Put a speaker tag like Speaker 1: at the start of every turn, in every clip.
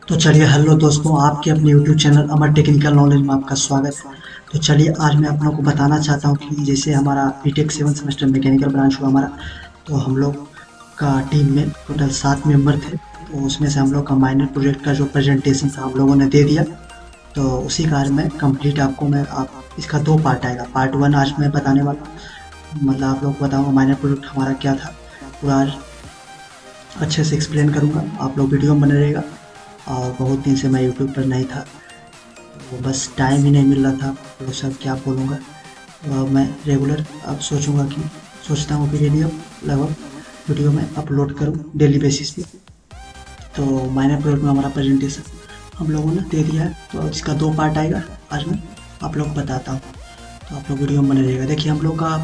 Speaker 1: तो चलिए हेलो दोस्तों, आपके अपने यूट्यूब चैनल अमर टेक्निकल नॉलेज में आपका स्वागत है। तो चलिए आज मैं आप लोगों को बताना चाहता हूँ कि जैसे हमारा बीटेक 7 सेमेस्टर मैकेनिकल ब्रांच हुआ हमारा। तो हम लोग का टीम में टोटल 7 मेंबर थे। तो उसमें से हम लोग का माइनर प्रोजेक्ट का जो प्रेजेंटेशन था हम लोगों ने दे दिया। तो उसी कार्य में कंप्लीट आपको मैं आप इसका 2 पार्ट आएगा। पार्ट 1 आज मैं बताने वाला हूँ, मतलब आप लोग को बताऊँगा माइनर प्रोजेक्ट हमारा क्या था। पूरा आज अच्छे से एक्सप्लेन करूँगा, आप लोग वीडियो में बने रहेगा। और बहुत दिन से मैं यूट्यूब पर नहीं था, तो बस टाइम ही नहीं मिल रहा था। वो सब क्या बोलूँगा। तो अब मैं रेगुलर अब सोचता हूँ कि डेली अब लगभग वीडियो में अपलोड करूँ डेली बेसिस पे। तो माइनर प्रोजेक्ट में हमारा प्रेजेंटेशन हम लोगों ने दे दिया है। तो अब इसका 2 पार्ट आएगा, आज मैं आप लोग को बताता हूँ। तो आप लोग वीडियो में बने रहेगा। देखिए हम लोग का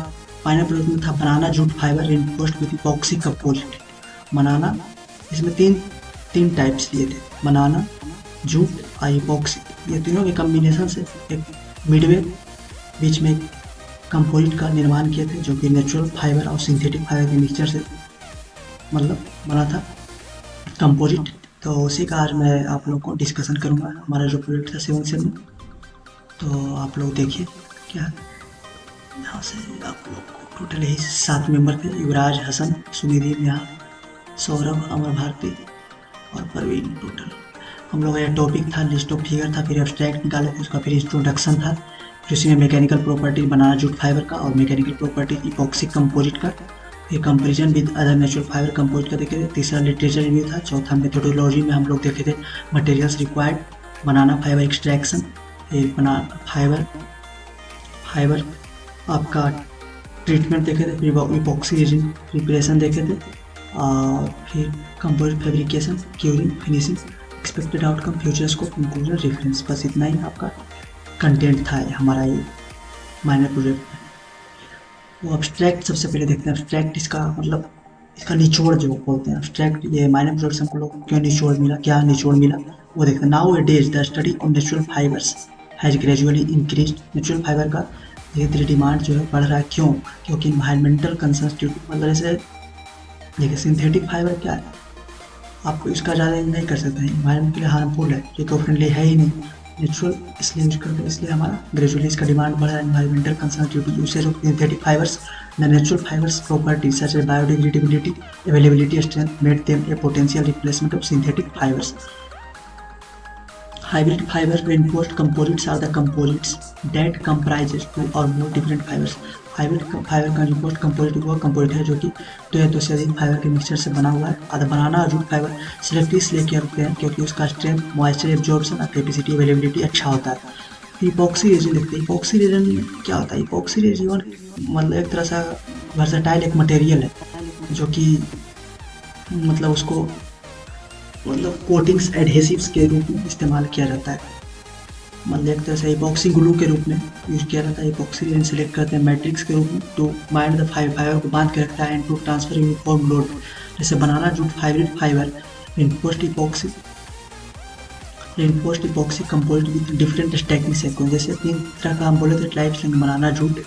Speaker 1: माइनर प्रोजेक्ट में था banana jute fibre reinforced with epoxy composite. Banana, इसमें तीन टाइप्स दिए थे, बनाना, जूट और इपॉक्सी। ये तीनों के कॉम्बिनेशन से एक मिडवे बीच में एक कंपोजिट का निर्माण किए थे, जो कि नेचुरल फाइबर और सिंथेटिक फाइबर के मिक्सचर से मतलब बना था कंपोजिट। तो उसी का आज मैं आप लोग को डिस्कशन करूंगा, हमारा जो प्रोजेक्ट था 7 में। तो आप लोग देखिए क्या, यहाँ से आप लोग को टोटल यही 7 मेंबर थे। युवराज, हसन, सुनिधि, नेहा, सौरभ, अमर भारती और परवीन। टोटल हम लोग का यह टॉपिक था, लिस्ट ऑफ फिगर था, फिर एब्स्ट्रैक्ट निकाले थे, उसका फिर इंट्रोडक्शन था, फिर उसी में मैकेनिकल प्रॉपर्टी बनाना जूट फाइबर का और मैकेनिकल प्रॉपर्टी इपॉक्सी कंपोजिट का, फिर comparison with other natural fibre composite का देखे थे। तीसरा लिटरेचर रिव्यू था। चौथा मेथोडोलॉजी में हम लोग देखे थे मटेरियल्स रिक्वायर्ड, बनाना फाइबर एक्सट्रैक्शन, फिर बना फाइबर फाइबर आपका ट्रीटमेंट देखे थे, फिर इपॉक्सी रेजिन प्रिपरेशन देखे थे, और फिर composite fabrication, curing, finishing, expected outcome, future scope, conclusion, reference. बस इतना ही आपका कंटेंट था हमारा ये माइनर प्रोजेक्ट में। वो अब्स्ट्रैक्ट सबसे पहले देखते हैं। अब्स्ट्रैक्ट इसका मतलब इसका निचोड़ जो बोलते हैं अब्स्ट्रैक्ट, ये माइनर प्रोजेक्ट से हमको लोग क्यों निचोड़ मिला, क्या निचोड़ मिला वो देखते हैं। Now A days the study on natural fibres has gradually increase. Natural fibre का धीरे धीरे डिमांड जो है बढ़ रहा है। क्यों? क्योंकि इन्वायरमेंटल कंसर्न मतलब जैसे देखिए सिंथेटिक फाइबर क्या है, आपको इसका ज़्यादा यूज नहीं कर सकते हैं, इन्वायरमेंट के लिए हार्मफुल है, इको फ्रेंडली है ही नहीं। नेचुरल इसलिए यूज करते हैं, इसलिए हमारा ग्रेजुअली इसका डिमांड बढ़ा है। Environmental concern due to usage of synthetic fibres, the natural fibres properties such as biodegradability, availability, strength made them a potential replacement of synthetic fibres. Hybrid fiber reinforced composites are the composites that comprises two or more different fibers. Hybrid fibre का report composite वो composite है जो कि दो या दो से अधिक फाइबर के मिक्सचर से बना हुआ है। अगर बनाना जूट फाइबर सिलेक्टिव इसलिए किया रखते हैं क्योंकि उसका स्ट्रेंथ, मॉइस्चर एब्जॉर्प्शन और कैपेसिटी, अवेलेबिलिटी अच्छा होता है। इपॉक्सी रेजिन देखते हैं। इपॉक्सी रेजिन क्या होता है? इपॉक्सी रेजिन मतलब एक तरह से वर्सेटाइल एक मटेरियल है जो कि मतलब उसको मतलब कोटिंग्स एडहेसिव्स के रूप में इस्तेमाल किया जाता है। मतलब एक तरह से इपॉक्सी ग्लू के रूप में यूज किया जाता है। इपॉक्सी रेजिन सेलेक्ट करते हैं मैट्रिक्स के रूप में टू बाइंड द फाइबर को बांध के रखता है and to transfer uniform load. जैसे banana jute hybrid fibre reinforced epoxy composite with different stacking sequence. जैसे 3 तरह का हम बोले थे टाइप्स में, बनाना जूट,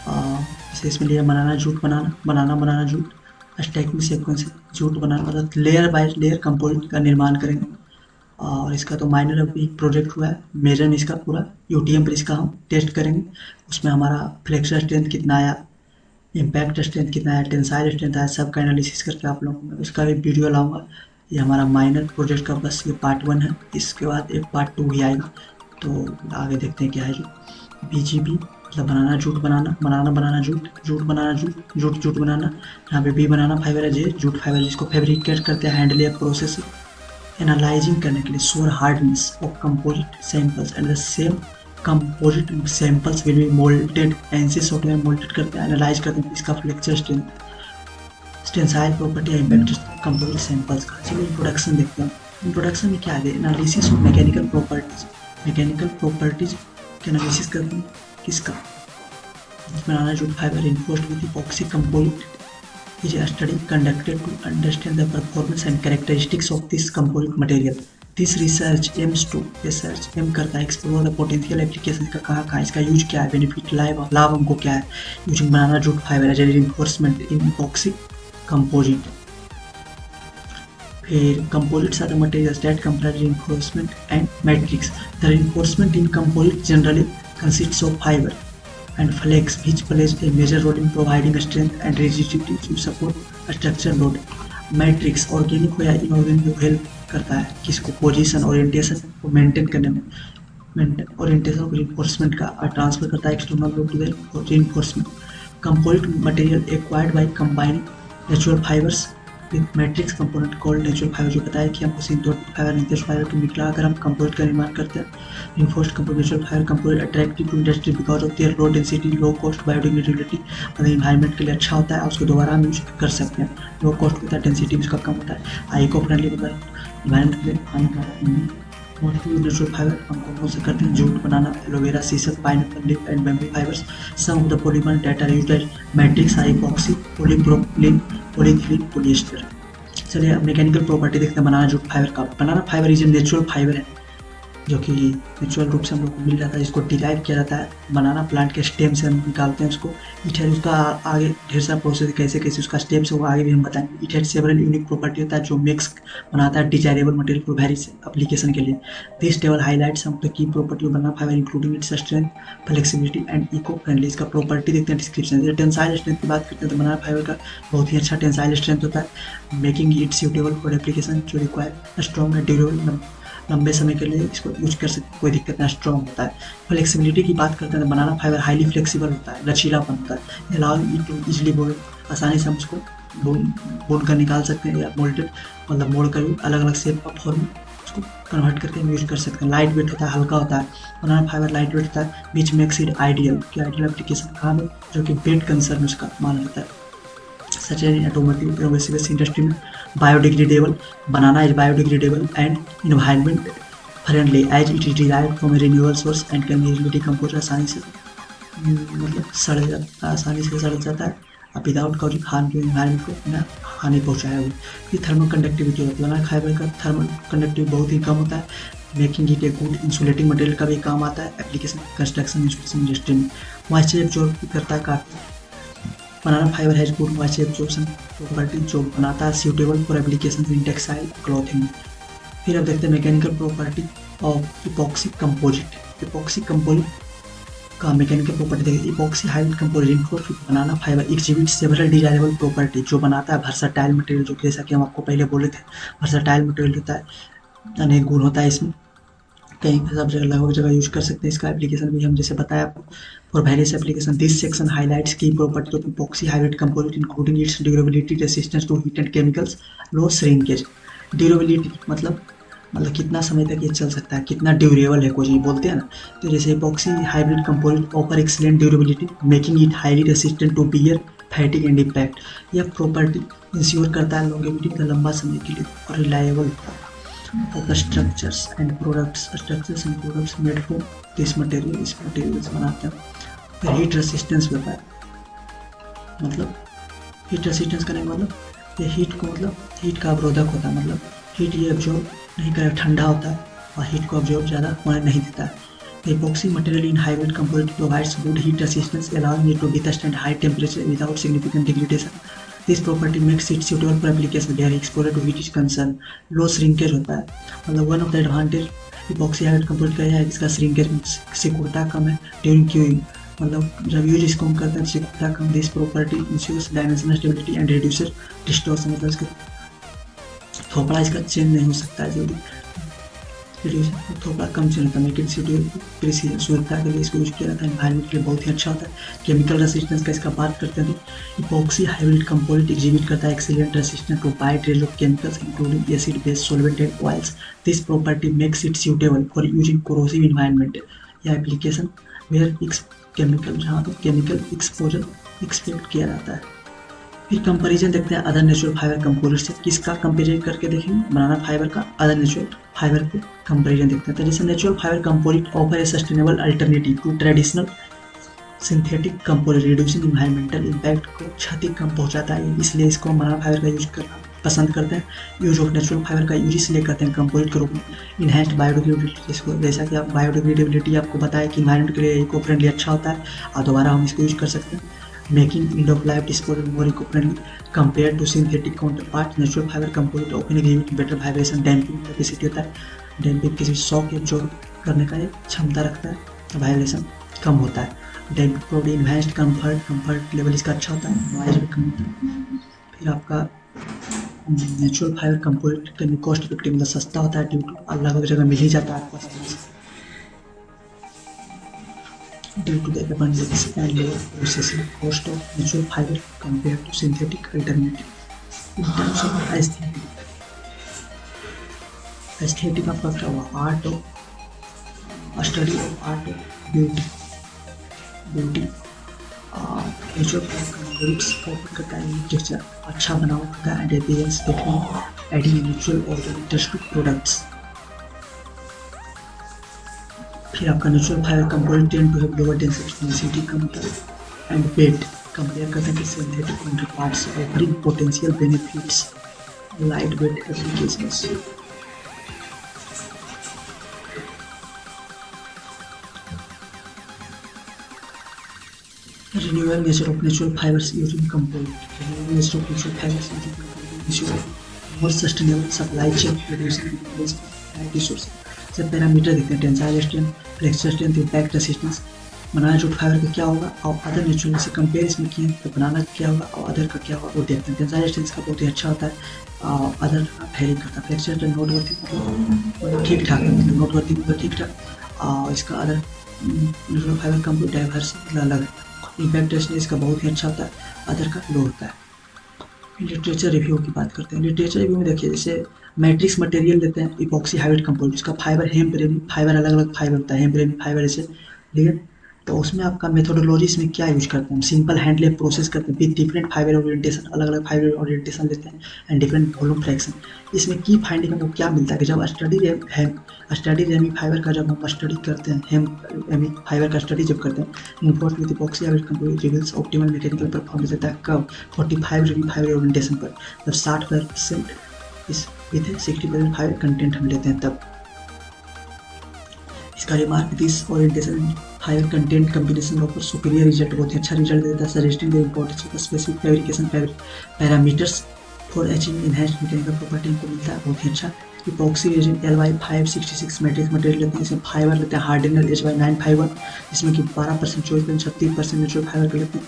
Speaker 1: जैसे इसमें लिया बनाना जूट, बनाना जूट स्टैकिंग सीक्वेंस है। जूट बनाना मतलब लेयर बाय लेयर कंपोजिट का निर्माण करेंगे। और इसका तो माइनर अभी प्रोजेक्ट हुआ है, मेजर इसका पूरा यूटीएम पर इसका हम टेस्ट करेंगे। उसमें हमारा फ्लेक्सर स्ट्रेंथ कितना आया, इम्पैक्ट स्ट्रेंथ कितना है, टेंसाइल स्ट्रेंथ आया, सब का एनालिसिस करके आप लोगों को इसका भी वीडियो लाऊंगा। ये हमारा माइनर प्रोजेक्ट का बस ये पार्ट 1 है, इसके बाद एक पार्ट 2 भी आएगा। तो आगे देखते हैं क्या है। जो बीजीबी मतलब बनाना जूट बनाना जूट बनाना जूट बनाना। यहाँ पे बी बनाना फाइबर है, जे जूट फाइबर जिसको फैब्रिकेट करते हैं हैंड लेयर प्रोसेस एनालाइजिंग करने के लिए shore hardness of composite samples and the same composite samples will be moulded. ANSYS software moulded करते हैं, एनालाइज करते हैं इसका फ्लेक्चर स्ट्रेंथ, टेंसाइल प्रॉपर्टी या इम्पैक्ट कंपोजिट सैंपल्स का। चलिए इंट्रोडक्शन देखते हैं। इंट्रोडक्शन में क्या है? Analysis of mechanical properties. Mechanical properties के एनालिसिस करते हैं किसका? Banana jute fibre reinforced with epoxy composite is a study conducted to understand the performance and characteristics of this composite material. This research aim करता है explore the potential application का, कहाँ इसका use क्या है, बेनिफिट लाभ हमको क्या है using banana jute fibre as a reinforcement in epoxy composite. फिर composites are the materials that comprise reinforcement and matrix. The reinforcement in composite generally consists of fiber and flex, which plays a major role in providing strength and rigidity to support a structure load. Matrix organic हो या inorganic को help करता है किसको, position orientation को maintain करने में, orientation को रिइंफोर्समेंट का ट्रांसफर करता है external load to the reinforcement. Composite material acquired by combining natural fibres with matrix component called natural fibre. जो बताया कि हमको सिंथेटिक फाइबर नेचुरल फाइबर को मिलाकर हम कंपोजिट का निर्माण करते हैं. Reinforced composite natural fibre composite attractive to industry because of their low density, low cost, biodegradability. मतलब इन्वायरमेंट के लिए अच्छा होता है, उसको दोबारा हम यूज कर सकते हैं. लो कॉस्ट होता है, डेंसिटी उसका कम होता है, इको फ्रेंडली होता है, इन्वायरमेंट के लिए हानिकारक नहीं है. मोस्टली नेचुरल फाइबर हम कौन से करते हैं, jute, banana, aloe vera, sisal, pineapple leaf and bamboo fibres. Some of the polymer that are used as matrix are epoxy, polypropylene, polyethylene, polyester. चलिए अब मैकेनिकल प्रॉपर्टी देखते हैं बनाना जूट फाइबर का. Banana fibre is a natural fibre है जो कि natural रूप से हम लोग को मिल जाता है. इसको डिराइव किया जाता है बनाना प्लांट के स्टेम से, हम निकालते हैं उसको. इट है उसका आगे ढेर सारा प्रोसेस कैसे कैसे उसका स्टेप्स होगा आगे भी हम बताएंगे. इट है सेवरल यूनिक प्रॉपर्टी होता है जो मिक्स बनाता है desirable material for various application के लिए. This table highlights some of the key property of banana fibre including its strength, flexibility and eco friendly. इसका प्रॉपर्टी देखते हैं डिस्क्रिप्शन. टेंसाइल स्ट्रेंथ की बात करते हैं तो बनाना फाइबर का बहुत ही अच्छा टेंसाइल स्ट्रेंथ होता है, making it suitable for application जो रिक्वायर स्ट्रॉन्ग एंड ड्यूरेबल. लंबे समय के लिए इसको यूज कर सकते, कोई दिक्कत नहीं, स्ट्रॉन्ग होता है. फ्लेक्सिबिलिटी की बात करते हैं तो बनाना फाइबर हाईली फ्लेक्सिबल होता है, लचीलापन होता है. अलाउ इट टू इजिली बोल, आसानी से हम उसको बोल कर निकाल सकते हैं या मोल्टेड मतलब मोड़ कर अलग अलग शेप का फॉर्म उसको कन्वर्ट करके हम यूज कर सकते हैं. लाइट वेट होता है, हल्का होता है. बनाना फाइबर लाइट वेट होता है, विच मेक्स इट आइडियल कि आइडियल एप्लीकेशन कहाँ में जो कि वेट कंसर्न उसका माना जाता है. such as in automotive aerospace industry में. Biodegradable, banana is biodegradable and environment friendly as it is derived from a renewable source and can easily decompose. आसानी से मतलब आसानी से सड़ जाता है without causing harm to environment को बिना हानि पहुँचाया हुआ. ये थर्मल कंडक्टिविटी होता है. बनाना फाइबर का थर्मल कंडक्टिविटी बहुत ही कम होता है, making it a good insulating material का भी काम आता है एप्लीकेशन कंस्ट्रक्शन इंस्टॉलेशन इंडस्ट्री में. मॉइस्चर एब्जॉर्ब करता है काफी. Banana fibre has good moisture absorption property जो बनाता है suitable for application in textile clothing. फिर अब देखते हैं mechanical property of epoxy composite. Epoxy composite का मैकेनिकल प्रॉपर्टी देखिए. Epoxy hybrid composite for banana fibre exhibit several desirable property जो बनाता है वर्सटाइल मटेरियल, जो जैसा कि हम आपको पहले बोले थे वर्सटाइल मटेरियल होता है, अनेक गुण होता है इसमें. कहीं पर सब जगह लगभग जगह यूज कर सकते हैं. इसका एप्लीकेशन भी हम जैसे बताया आपको for various application. This section highlights की property of epoxy hybrid composite including its durability, resistance to heat and chemicals, low shrinkage. Durability मतलब कितना समय तक ये चल सकता है, कितना ड्यूरेबल है कोई चीज़ बोलते हैं ना. तो जैसे epoxy hybrid composite offer excellent durability making it highly resistant to wear, fatigue and impact. यह प्रॉपर्टी इंश्योर करता है लॉन्गेविटी का लंबा समय के लिए और रिलायबल होता है. of the structures and products made from this material, इस मटेरियल से बनाते हैं. फिर हीट रेसिस्टेंस होता है, मतलब हीट रेसिस्टेंस करने का मतलब ये हीट को मतलब हीट का अवरोधक होता है, मतलब हीट ये अब्जॉर्ब नहीं करे, ठंडा होता है और हीट को अब्जॉर्ब ज़्यादा होने नहीं देता है. The epoxy material in hybrid composite provides good heat resistance, allowing it to withstand high temperature without significant degradation. This property makes it suitable for application where exposure to heat is concerned. Low shrinkage होता है, मतलब one of the advantage epoxy hybrid composite का है इसका shrinkage सिकुड़ता कम है during queuing, मतलब जब यूज इसको हम करते हैं सिकुड़ता कम. This property ensures dimensional stability and reduces distortion, मतलब इसका थोपड़ा इसका चेंज नहीं हो सकता है जल्दी, थोड़ा कम चेंज होता है. मेक इट सुटेबल शुद्धता के लिए इसको यूज किया जाता है. एनवायरमेंट के लिए बहुत ही अच्छा होता है. केमिकल रेसिस्टेंस का इसका बात करते हैं तो इपॉक्सी हाइब्रिड कंपोजिट एग्जिबिट करता है excellent resistant to wide range of chemicals including acid base solvent and oils. This property makes it suitable for use in corrosive environment या एप्लीकेशन वेयर केमिकल जहाँ पर केमिकल एक्सपोजर एक्सपेक्ट किया जाता है. फिर comparison देखते हैं अदर नेचुरल फाइबर कंपोजिट से. किसका कंपेरिजन करके देखेंगे, बनाना फाइबर का अदर नेचुरल फाइबर को कंपैरिजन देखते हैं. तो जैसे natural fibre composite offer a sustainable alternative to traditional synthetic composite, reducing environmental impact को क्षति कम पहुंचाता है, इसलिए इसको बनाना फाइबर का यूज करना पसंद करते हैं. यूज ऑफ नेचुरल फाइबर का यूज इसलिए करते हैं कंपोजिट के रूप में. इनहेंस्ड बायोडिग्रेडेबिलिटी, जिसको जैसा कि आप बायोडिग्रेडेबिलिटी आपको बताया कि इन्वायरमेंट के लिए इको फ्रेंडली अच्छा होता है और दोबारा हम इसको यूज कर सकते हैं. making end of life disposal more eco-friendly compared to synthetic counterparts. Natural fiber composite often exhibit better vibration damping capacity होता है, डैम्पिंग किसी शॉक एब्जॉर्ब करने का एक क्षमता रखता है, वाइब्रेशन कम होता है, damping provide enhanced comfort level इसका अच्छा होता है, नॉइज भी कम होता है। फिर आपका नेचुरल फाइबर कंपोजिट का कॉस्ट इफेक्टिव मतलब सस्ता होता है, ड्यू टू अलग जगह मिल ही जाता है आपको आसानी से, due to the abundance and lower processing cost of natural fiber compared to synthetic alternative. In terms of aesthetic आपका क्या हुआ, art of study of art of beauty natural fibre composites का उपयोग करता है, टेक्सचर अच्छा बनाओ करता है, एंड अपीयरेंस देखने adding natural organic to products. फिर आपका natural fibre component tend to have lower density कम होता एंड वेट कंपेयर करते हैं synthetic counterparts, offering potential benefits light weight applications. Renewable nature of natural fibres using component, renewable nature of natural fibres using component ensure more sustainable supply chain reducing waste and resources. सब parameter देखते हैं, tensile strength, flexure strength, impact resistance, banana jute fibre का क्या होगा और other natural से compare इसमें किए तो बनाना क्या होगा और अदर का क्या होगा वो देखते हैं। टेंसाइल स्ट्रेंथ का बहुत ही अच्छा होता है, अदर वेरी करता है, फ्लेक्सर स्ट्रेंथ नोटवर्दी मतलब ठीक ठाक है, मतलब नोटवर्दी मतलब ठीक ठाक, इसका other natural fibre component diverse मतलब अलग है, इम्पैक्ट रेसिस्टेंस इसका बहुत ही अच्छा होता है, अदर का लो होता है। लिटरेचर रिव्यू की बात करते हैं, लिटरेचर रिव्यू में देखिए जैसे मैट्रिक्स मटेरियल देते हैं इपॉक्सी हाइब्रिड कंपाउंड, उसका फाइबर हेम्प रेमी फाइबर अलग अलग फाइबर होता है, हेम्प रेमी फाइबर ऐसे, ठीक है। तो उसमें आपका मेथोडोलॉजीज में क्या यूज करते हैं, सिंपल हैंड लेप प्रोसेस करते हैं विद डिफरेंट फाइबर ओरिएंटेशन, अलग अलग फाइबर ओरिएंटेशन लेते हैं एंड डिफरेंट वॉल्यूम फ्रैक्शन। इसमें की फाइंडिंग हमको क्या मिलता है कि जब स्टडी रेमी फाइबर का जब हम स्टडी करते हैं, हेम्प रेमी फाइबर का स्टडी जब करते हैं enforce with epoxy hybrid compound reveals optimal mechanical performance देता है कब 45 रेमी फाइबर ओरिएंटेशन पर, जब 60% इस विद 60% फाइबर कंटेंट हम लेते हैं तब। इसका remark this orientation fibre content combination offer superior result, बहुत ही अच्छा रिजल्ट देता है, suggesting the importance of specific fabrication parameters for achieving enhanced mechanical property को मिलता है, बहुत ही अच्छा। Epoxy resin LY566 matrix material लेते हैं, इसमें फाइबर लेते हैं हार्डनर HY951, इसमें कि 12% 24% 36% नेचुरल फाइबर के लेते हैं,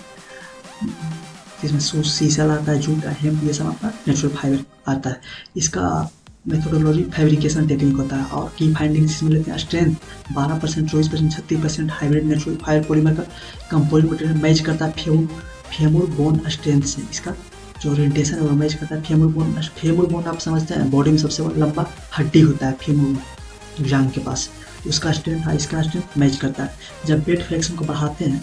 Speaker 1: इसमें सीसल आता है, जूट हेम्प ये सब आपका नेचुरल फाइबर आता है। इसका मेथोडोलॉजी फैब्रिकेशन टेक्निक होता है और की फाइंडिंग्स इसमें लेते हैं strength 12% 24% 36% hybrid natural fibre polymer का कंपोजिट मटेरियल मैच करता है फेमur बोन स्ट्रेंथ से, इसका जो ओरिएंटेशन है वो मैच करता है फेमur बोन आप समझते हैं बॉडी में सबसे लंबा हड्डी होता है फेमur जांघ के पास, उसका स्ट्रेंथ इसका स्ट्रेंथ मैच करता है। जब वेट फ्रैक्शन को बढ़ाते हैं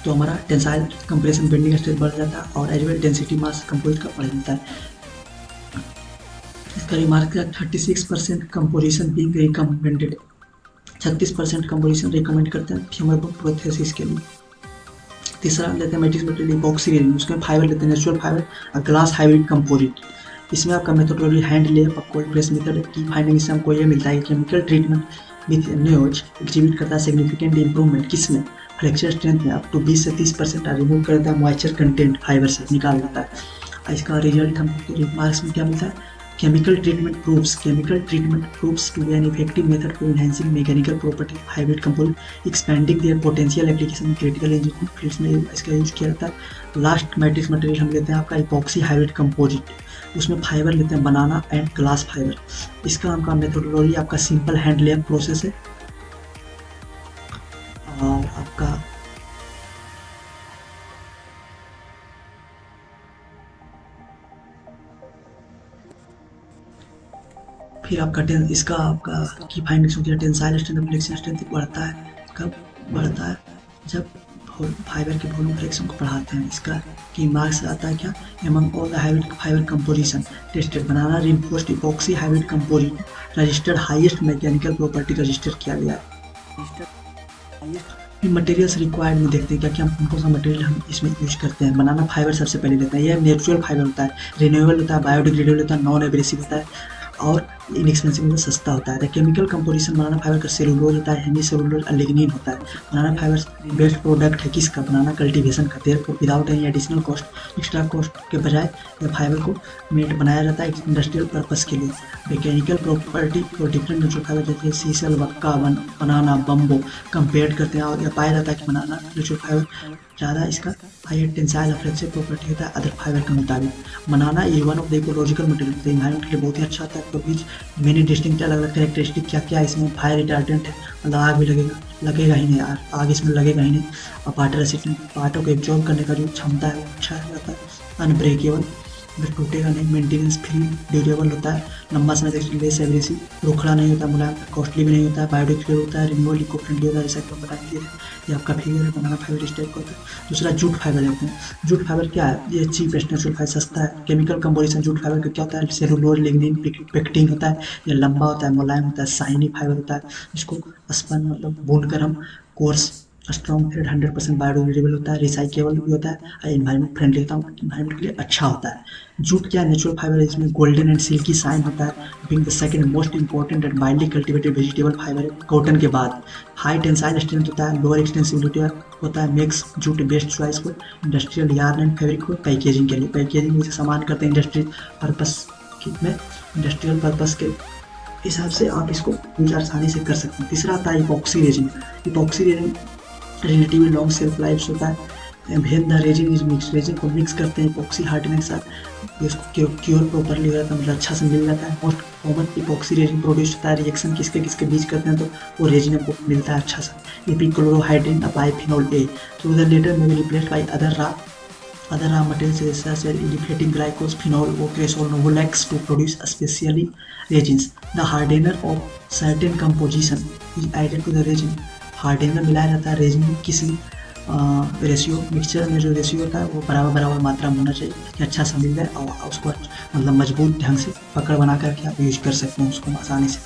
Speaker 1: तो हमारा टेंसाइल कंप्रेशन बेंडिंग स्ट्रेंथ बढ़ जाता है और as well density mass composite का बढ़ जाता है। इसका remark 36% composition being recommended, 36% composition recommend करते हैं फेमर बोन प्रोथेसिस के लिए। तीसरा लेते हैं मैट्रिक्स मटेरियल इपॉक्सी रेजिन, उसमें फाइबर लेते हैं नेचुरल फाइबर और ग्लास हाइब्रिड कंपोजिट, इसमें आपका मेथोडोलॉजी हैंड लेप और कोल्ड प्रेस मेथड की फाइंडिंग से हमको ये मिलता है कि chemical treatment with news exhibit करता है सिग्निफिकेंट इंप्रूवमेंट किसमें, फ्लेक्चर स्ट्रेंथ में अप टू 20 से 30% रिमूव कर देता है, मॉइस्चर कंटेंट फाइबर से निकाल देता है। इसका रिजल्ट हमको रिमार्क्स में क्या मिलता है, chemical treatment proves to be an effective method for enhancing mechanical property of hybrid compound, expanding their potential application in critical engineering fields में इसका यूज किया जाता है। लास्ट मैट्रिक्स मटेरियल हम लेते हैं आपका इपॉक्सी हाइब्रिड कंपोजिट, उसमें फाइबर लेते हैं बनाना एंड ग्लास फाइबर, इसका आपका मेथोडोलॉजी आपका सिंपल हैंड लेप प्रोसेस है और आपका फिर आपका इसका आपका की फाइंडिंग्स होती है, टेंसाइल स्ट्रेंथ फ्लेक्शन स्ट्रेंथ बढ़ता है, कब बढ़ता है जब फाइबर के वॉल्यूम फ्रैक्शन को बढ़ाते हैं। इसका की मार्क्स आता है क्या, among all the hybrid fibre composition tested banana reinforced epoxy hybrid composite registered highest mechanical property register किया गया है। मटेरियल्स रिक्वायर्ड में देखते हैं क्या क्या कौन सा मटेरियल हम इसमें यूज करते हैं। बनाना फाइबर सबसे पहले लेते हैं, यह नेचुरल फाइबर होता है, रिन्यूएबल होता है, बायोडिग्रेडेबल होता है, नॉन एब्रेसिव होता है और इनएक्सपेंसिव में सस्ता होता है। The chemical composition banana fibre का सेलुलोज होता है, हेमी सेलुलोज और लिग्निन होता है। बनाना फाइबर बेस्ट प्रोडक्ट है किसका, बनाना कल्टीवेशन का। Therefore without any additional cost, extra cost के बजाय यह फाइबर को मेड बनाया जाता है इंडस्ट्रियल पर्पस के लिए। मैकेनिकल प्रॉपर्टी और डिफरेंट नेचुरल फाइबर जैसे सीसल, वक्का, बनाना, बम्बो कंपेयर करते हैं और यह पाया जाता है कि बनाना नेचुरल फाइबर ज़्यादा इसका हायर टेंसाइल और फ्लेक्सिबल प्रॉपर्टी होता है अदर फाइबर के मुताबिक। Banana is one of the ecological material, तो इन्वायरमेंट के लिए बहुत ही अच्छा होता है। तो बीच मेनी डिस्टिंक्ट अलग अलग कैरेक्टरिस्टिक क्या क्या इसमें, फायर रिटार्डेंट है, मतलब आग भी लगेगा ही नहीं यार, आग इसमें लगेगा ही नहीं। और वाटर रेसिस्टेंट, पार्टों को एब्जॉर्ब करने का जो क्षमता है वो अच्छा रहता है। अनब्रेकेबल, फिर टूटेगा नहीं। मेंटेनेंस फ्री, ड्यूरेबल होता है, लंबा समय तक लेस एग्रेसिव, रोखड़ा नहीं होता, मुलायम, कॉस्टली भी नहीं होता है, बायोडिग्रेडेबल होता है, रिमूवल इको फ्रेंडली होता है, जैसा कि हम बता दिए थे। ये आपका फिगर है, बनाना फाइबर इस टाइप का होता है। दूसरा जूट फाइबर देखते हैं। जूट फाइबर क्या है, ये चीपेस्ट नेचुरल फाइबर, सस्ता है। केमिकल कंपोजिशन जूट फाइबर का क्या होता है, सेलुलोज, लिग्निन, पेक्टिन होता है। ये लंबा होता है, मुलायम होता है, शाइनी फाइबर होता है। इसको स्पन मतलब बूंद कर हम कोर्स स्ट्रॉन्ग थ्रेड 100% बायोडिग्रेडेबल होता है, रिसाइकेबल भी होता है और इन्वायरमेंट फ्रेंडली होता है, इन्वायरमेंट के लिए अच्छा होता है। जूट क्या नेचुरल फाइबर है, इसमें गोल्डन एंड सिल्की साइन होता है, being the second most important and widely cultivated vegetable fibre cotton के बाद। हाई टेंसाइल स्ट्रेंथ होता है, लोअर एक्सटेंसिबिलिटी होता है, makes jute best choice for industrial yarn and fabric को पैकेजिंग के लिए। पैकेजिंग जैसे सामान करते हैं इंडस्ट्रियल पर्पस में, इंडस्ट्रियल पर्पस के हिसाब से आप इसको यूज आसानी से कर सकते हैं। तीसरा आता है epoxy resin. Epoxy resin relatively long self life होता है। When the resin is mix, resin को मिक्स करते हैं इपॉक्सी हार्डनिंग के साथ, इसको क्योर प्रॉपरली हो जाता है, मतलब अच्छा से मिल जाता है। Most common epoxy resin produce होता है, रिएक्शन किसके किसके बीच करते हैं तो वो रेजिन हमको मिलता है अच्छा सा। Epichlorohydrin apply phenol A, so the later may be replaced by other raw materials such as indicating glycose, phenol, ocresol, novolax to produce specially resins. The hardener of certain composition is added to the resin. हार्डेनर मिलाया जाता है resin में, किसी ratio, mixture में जो ratio होता है वो बराबर मात्रा में होना चाहिए कि अच्छा सा मिल जाए और उसको मतलब मजबूत ढंग से पकड़ बना करके आप यूज कर सकते हैं उसको आसानी से।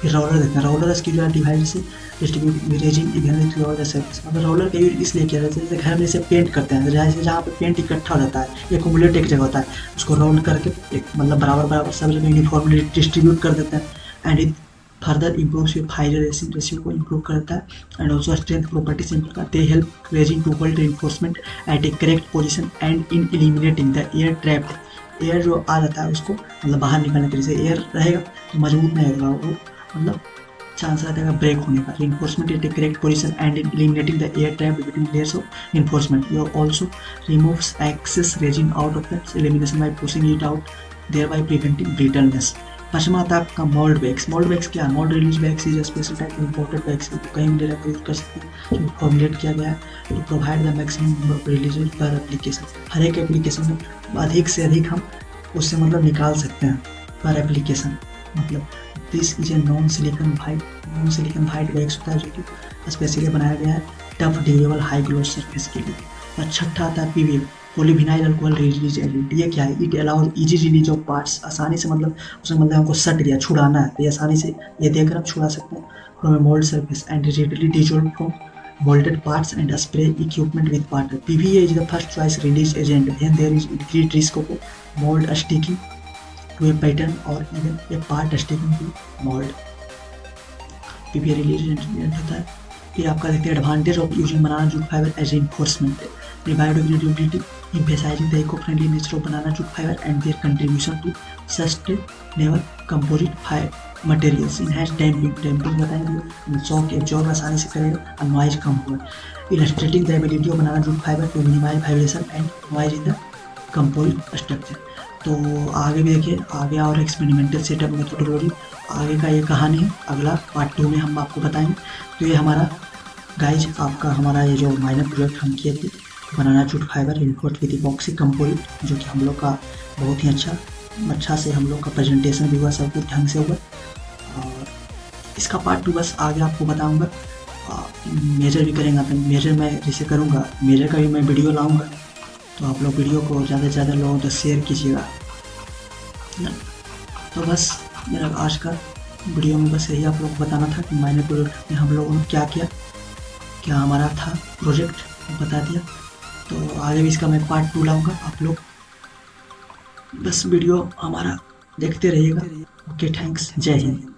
Speaker 1: फिर रोलर देखते हैं। रोलर की जो है डिवाइस से distribute resin इवेंटली through out the surface. मतलब रोलर का यूज इसलिए किया जाता है जैसे घर में इसे पेंट करते हैं, जैसे जहाँ पे पेंट इकट्ठा हो जाता है, एक्यूमुलेट एक जगह होता है, उसको रोल करके एक मतलब बराबर सब जगह यूनिफॉर्मली डिस्ट्रीब्यूट कर देते हैं and it further improves your fibre ratio को इम्प्रूव करता है and also strength properties improve करता है। They help resin to hold reinforcement at a correct position and in eliminating the air trapped. Air जो आ जाता है उसको मतलब बाहर निकलने के लिए, एयर रहेगा तो मजबूत नहीं होगा वो, मतलब चांस रहता है ब्रेक होने का। reinforcement at a correct position and in eliminating the air trap between layers of reinforcement. You also removes excess resin out of the elimination by pushing it out, thereby preventing brittleness. पांचवा आता है आपका mould bags. Mould bags क्या है, mould release bags is special type imported bags, कहीं भी लेकर use कर सकते हैं, जो फॉर्मुलेट किया गया है to provide the maximum release पर एप्लीकेशन। हर एक एप्लीकेशन में अधिक से अधिक हम उससे मतलब निकाल सकते हैं पर एप्लीकेशन। मतलब this is a non silicone white bags होता है जो कि स्पेशली बनाया गया है tough durable high gloss surface के लिए। और छठा आता है PVA, polyvinyl alcohol release agent. ये क्या है, it allows easy release of parts, आसानी से मतलब उसमें मतलब हमको सट गया, छुड़ाना है तो ये आसानी से ये देकर हम छुड़ा सकते हैं from a mould surface and readily dissolved from molded parts and spray equipment with water. PVA is the first choice release agent when there is increased risk of mold sticking to a pattern or even a part sticking to mold. PVA release agent होता है। फिर आपका देखते हैं advantage of using banana jute fibre as reinforcement, biodegradability, emphasizing the eco-friendly nature of banana jute fiber and their contribution to sustainable composite materials. Enhanced damping बताएंगे, shock absorb आसानी से करेगा और नॉइज कम होगा। Illustrating the ability of banana jute fiber to minimize vibration and noise in the composite structure. तो आगे भी देखिए, आगे और एक्सपेरिमेंटल सेटअप मेथोडोलॉजी आगे का ये कहानी है, अगला पार्ट 2 में हम आपको बताएंगे। तो ये हमारा गाइज आपका हमारा ये जो माइनर प्रोजेक्ट हम किए थे banana jute fibre reinforced with epoxy composite, जो कि हम लोग का बहुत ही अच्छा से हम लोग का प्रेजेंटेशन भी हुआ, सब कुछ ढंग से हुआ। और इसका पार्ट 2 बस आगे आपको बताऊंगा। मेजर भी करेंगे, तो मेजर मैं जैसे करूंगा, मेजर का भी मैं वीडियो लाऊंगा, तो आप लोग वीडियो को ज़्यादा से ज़्यादा लोगों तक शेयर कीजिएगा ना। तो बस मेरा आज का वीडियो में बस यही आप लोग को बताना था कि माइनर प्रोजेक्ट में हम लोगों ने क्या किया, क्या हमारा था प्रोजेक्ट बता दिया। तो आगे भी इसका मैं पार्ट 2 लाऊंगा, आप लोग बस वीडियो हमारा देखते रहिएगा। ओके, थैंक्स, जय हिंद।